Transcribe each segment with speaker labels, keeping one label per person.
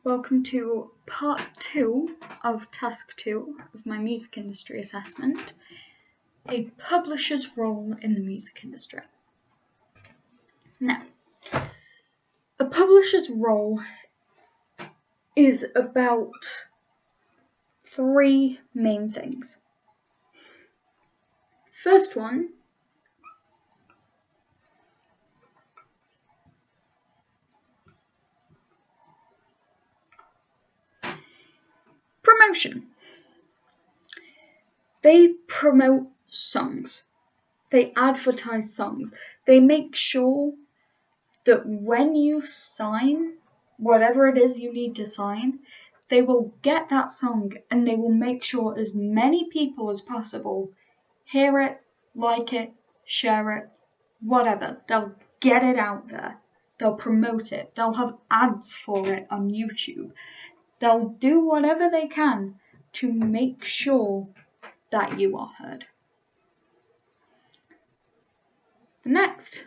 Speaker 1: Welcome to part 2 of task 2 of my music industry assessment, a publisher's role in the music industry. Now, a publisher's role is about 3 main things. First one, promotion. They promote songs. They advertise songs. They make sure that when you sign whatever it is you need to sign, they will get that song and they will make sure as many people as possible hear it, like it, share it, whatever. They'll get it out there. They'll promote it. They'll have ads for it on YouTube. They'll do whatever they can to make sure that you are heard. Next,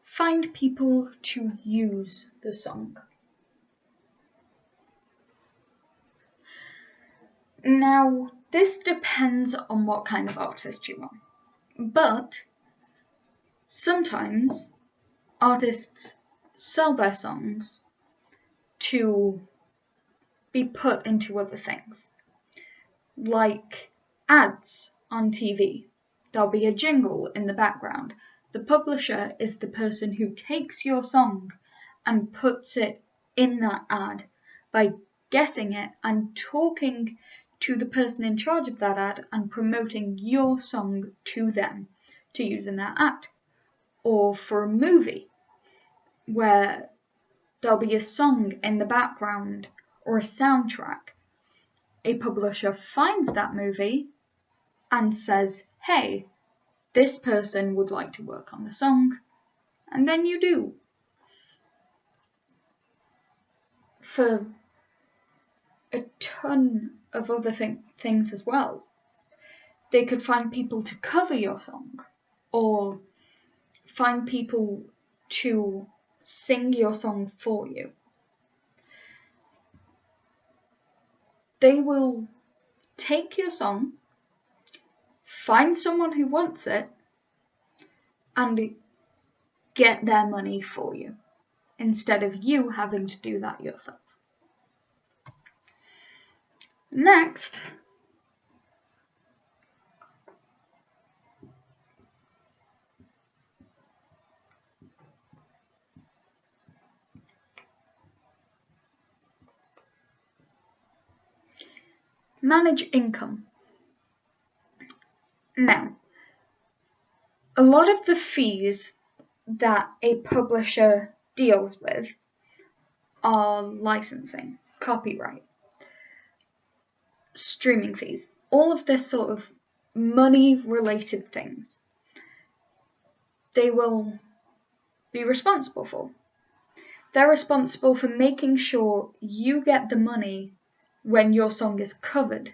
Speaker 1: find people to use the song. Now, this depends on what kind of artist you are, but sometimes artists sell their songs to be put into other things, like ads on TV. There'll be a jingle in the background. The publisher is the person who takes your song and puts it in that ad by getting it and talking to the person in charge of that ad and promoting your song to them to use in that ad. Or for a movie where there'll be a song in the background or a soundtrack, a publisher finds that movie and says, hey, this person would like to work on the song, and then you do. For a ton of other things as well. They could find people to cover your song, or find people to sing your song for you. They will take your song, find someone who wants it, and get their money for you, instead of you having to do that yourself. Next, manage income. Now, a lot of the fees that a publisher deals with are licensing, copyright, streaming fees, all of this sort of money-related things. They will be responsible for. They're responsible for making sure you get the money when your song is covered,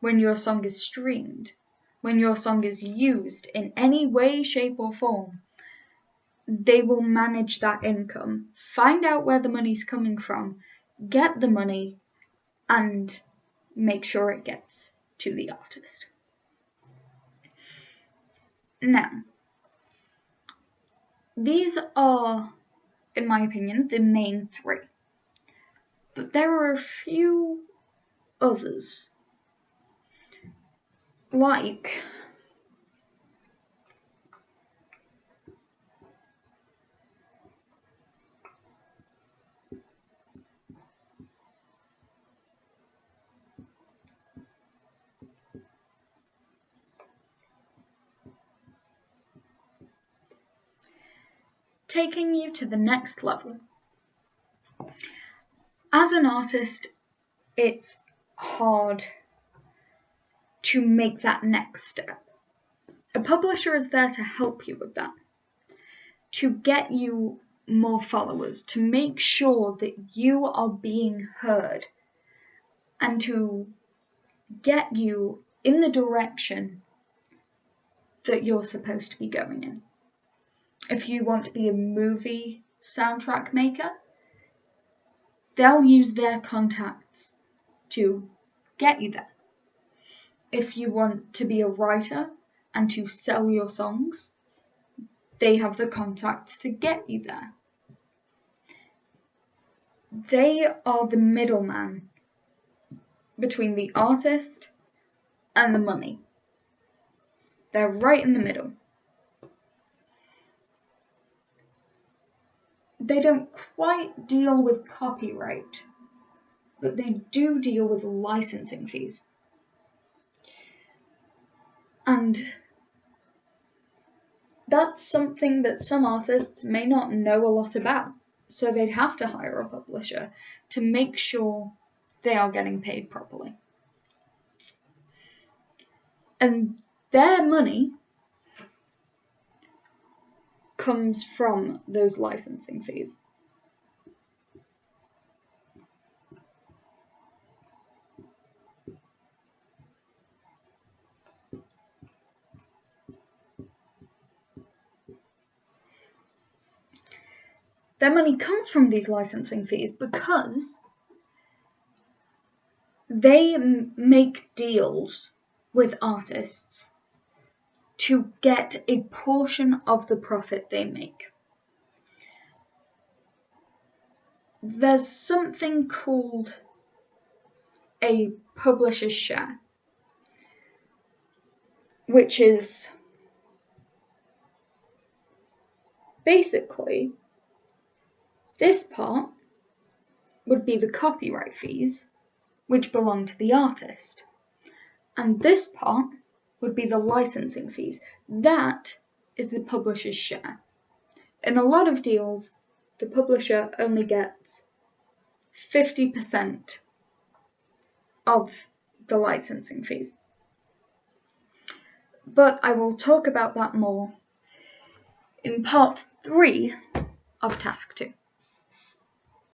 Speaker 1: when your song is streamed, when your song is used in any way, shape, or form. They will manage that income, find out where the money's coming from, get the money, and make sure it gets to the artist. Now, these are, in my opinion, the main 3. But there are a few others, like taking you to the next level. As an artist, it's hard to make that next step. A publisher is there to help you with that. to get you more followers, to make sure that you are being heard, and to get you in the direction that you're supposed to be going in. If you want to be a movie soundtrack maker, they'll use their contacts to get you there. If you want to be a writer and to sell your songs, they have the contacts to get you there. They are the middleman between the artist and the money. They're right in the middle. They don't quite deal with copyright, but they do deal with licensing fees. And that's something that some artists may not know a lot about, so they'd have to hire a publisher to make sure they are getting paid properly. And their money comes from those licensing fees. Their money comes from these licensing fees because they make deals with artists to get a portion of the profit they make. There's something called a publisher's share, which is basically this part would be the copyright fees, which belong to the artist, and this part would be the licensing fees. That is the publisher's share. In a lot of deals, the publisher only gets 50% of the licensing fees. But I will talk about that more in part 3 of task 2.